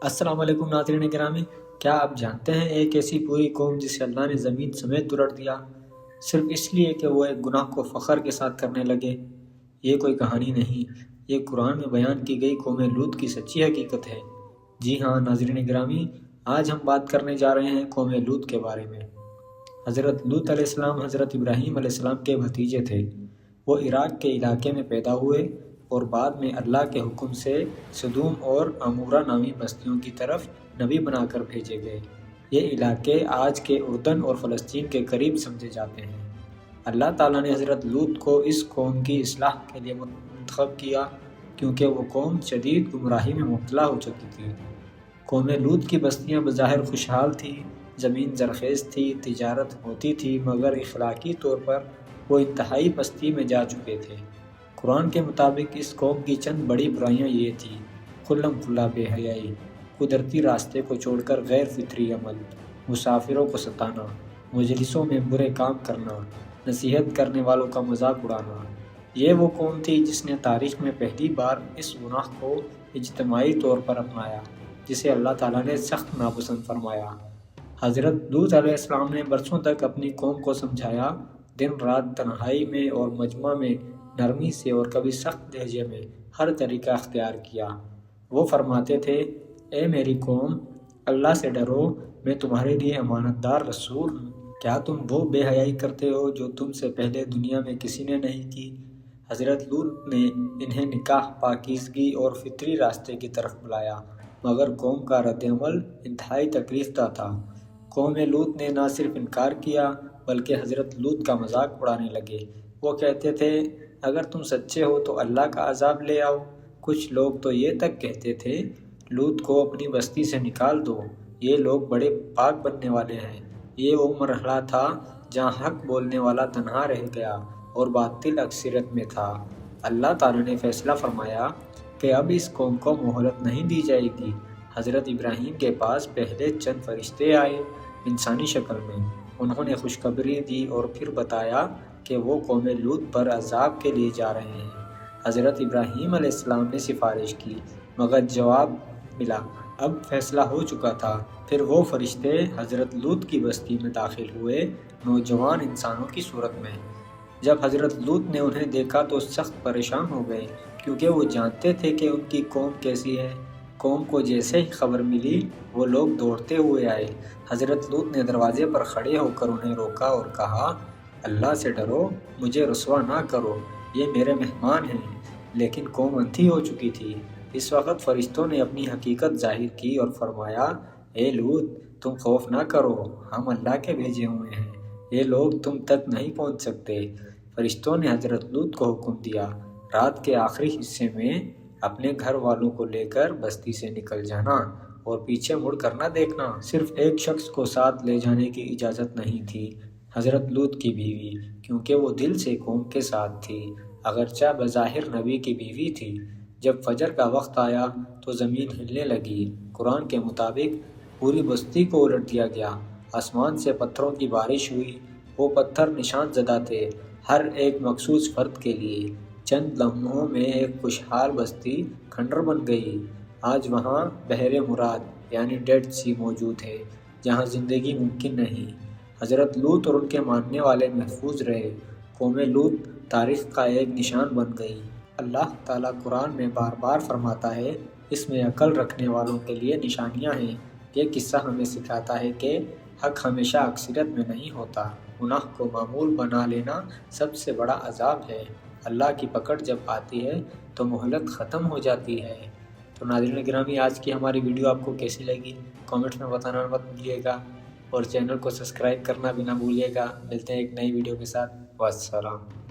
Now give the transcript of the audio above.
السلام علیکم ناظرین گرامی، کیا آپ جانتے ہیں ایک ایسی پوری قوم جسے اللہ نے زمین سمیت الٹ دیا صرف اس لیے کہ وہ ایک گناہ کو فخر کے ساتھ کرنے لگے؟ یہ کوئی کہانی نہیں، یہ قرآن میں بیان کی گئی قوم لوط کی سچی حقیقت ہے۔ جی ہاں ناظرین گرامی، آج ہم بات کرنے جا رہے ہیں قوم لوط کے بارے میں۔ حضرت لوط علیہ السلام حضرت ابراہیم علیہ السلام کے بھتیجے تھے۔ وہ عراق کے علاقے میں پیدا ہوئے اور بعد میں اللہ کے حکم سے سدوم اور عمورہ نامی بستیوں کی طرف نبی بنا کر بھیجے گئے۔ یہ علاقے آج کے اردن اور فلسطین کے قریب سمجھے جاتے ہیں۔ اللہ تعالیٰ نے حضرت لوط کو اس قوم کی اصلاح کے لیے منتخب کیا کیونکہ وہ قوم شدید گمراہی میں مبتلا ہو چکی تھی۔ قوم لوط کی بستیاں بظاہر خوشحال تھیں، زمین زرخیز تھی، تجارت ہوتی تھی، مگر اخلاقی طور پر وہ انتہائی پستی میں جا چکے تھے۔ قرآن کے مطابق اس قوم کی چند بڑی برائیاں یہ تھیں: کھلم کھلا بے حیائی، قدرتی راستے کو چھوڑ کر غیر فطری عمل، مسافروں کو ستانا، مجلسوں میں برے کام کرنا، نصیحت کرنے والوں کا مذاق اڑانا۔ یہ وہ قوم تھی جس نے تاریخ میں پہلی بار اس گناہ کو اجتماعی طور پر اپنایا جسے اللہ تعالیٰ نے سخت ناپسند فرمایا۔ حضرت لوط علیہ السلام نے برسوں تک اپنی قوم کو سمجھایا، دن رات تنہائی میں اور مجمع میں نرمی سے اور کبھی سخت لہجے میں ہر طریقہ اختیار کیا۔ وہ فرماتے تھے: اے میری قوم، اللہ سے ڈرو، میں تمہارے لیے امانت دار رسول ہوں۔ کیا تم وہ بے حیائی کرتے ہو جو تم سے پہلے دنیا میں کسی نے نہیں کی؟ حضرت لوط نے انہیں نکاح، پاکیزگی اور فطری راستے کی طرف بلایا، مگر قوم کا رد عمل انتہائی تکلیف دہ تھا۔ قوم لوط نے نہ صرف انکار کیا بلکہ حضرت لوط کا مذاق اڑانے لگے۔ وہ کہتے تھے: اگر تم سچے ہو تو اللہ کا عذاب لے آؤ۔ کچھ لوگ تو یہ تک کہتے تھے: لوط کو اپنی بستی سے نکال دو، یہ لوگ بڑے پاک بننے والے ہیں۔ یہ وہ مرحلہ تھا جہاں حق بولنے والا تنہا رہ گیا اور باطل اکثریت میں تھا۔ اللہ تعالیٰ نے فیصلہ فرمایا کہ اب اس قوم کو مہلت نہیں دی جائے گی۔ حضرت ابراہیم کے پاس پہلے چند فرشتے آئے انسانی شکل میں۔ انہوں نے خوشخبری دی اور پھر بتایا کہ وہ قوم لوط پر عذاب کے لیے جا رہے ہیں۔ حضرت ابراہیم علیہ السلام نے سفارش کی مگر جواب ملا۔ اب فیصلہ ہو چکا تھا۔ پھر وہ فرشتے حضرت لوط کی بستی میں داخل ہوئے، نوجوان انسانوں کی صورت میں۔ جب حضرت لوط نے انہیں دیکھا تو سخت پریشان ہو گئے کیونکہ وہ جانتے تھے کہ ان کی قوم کیسی ہے۔ قوم کو جیسے ہی خبر ملی وہ لوگ دوڑتے ہوئے آئے۔ حضرت لوط نے دروازے پر کھڑے ہو کر انہیں روکا اور کہا: اللہ سے ڈرو، مجھے رسوا نہ کرو، یہ میرے مہمان ہیں۔ لیکن قوم اندھی ہو چکی تھی۔ اس وقت فرشتوں نے اپنی حقیقت ظاہر کی اور فرمایا: اے لوط، تم خوف نہ کرو، ہم اللہ کے بھیجے ہوئے ہیں، یہ لوگ تم تک نہیں پہنچ سکتے۔ فرشتوں نے حضرت لوط کو حکم دیا: رات کے آخری حصے میں اپنے گھر والوں کو لے کر بستی سے نکل جانا اور پیچھے مڑ کر نہ دیکھنا۔ صرف ایک شخص کو ساتھ لے جانے کی اجازت نہیں تھی، حضرت لوط کی بیوی، کیونکہ وہ دل سے قوم کے ساتھ تھی، اگرچہ بظاہر نبی کی بیوی تھی۔ جب فجر کا وقت آیا تو زمین ہلنے لگی۔ قرآن کے مطابق پوری بستی کو الٹ دیا گیا۔ آسمان سے پتھروں کی بارش ہوئی۔ وہ پتھر نشان زدہ تھے، ہر ایک مخصوص فرد کے لیے۔ چند لمحوں میں ایک خوشحال بستی کھنڈر بن گئی۔ آج وہاں بحر مراد یعنی ڈیڈ سی موجود ہے، جہاں زندگی ممکن نہیں۔ حضرت لوط اور ان کے ماننے والے محفوظ رہے۔ قوم لوط تاریخ کا ایک نشان بن گئی۔ اللہ تعالیٰ قرآن میں بار بار فرماتا ہے: اس میں عقل رکھنے والوں کے لیے نشانیاں ہیں۔ یہ قصہ ہمیں سکھاتا ہے کہ حق ہمیشہ اکثریت میں نہیں ہوتا۔ گناہ کو معمول بنا لینا سب سے بڑا عذاب ہے۔ اللہ کی پکڑ جب آتی ہے تو مہلت ختم ہو جاتی ہے۔ تو ناظرین گرامی، آج کی ہماری ویڈیو آپ کو کیسی لگی کامنٹس میں بتانا مت بھولیے گا، اور چینل کو سبسکرائب کرنا بھی نہ بھولیے گا۔ ملتے ہیں ایک نئی ویڈیو کے ساتھ۔ والسلام۔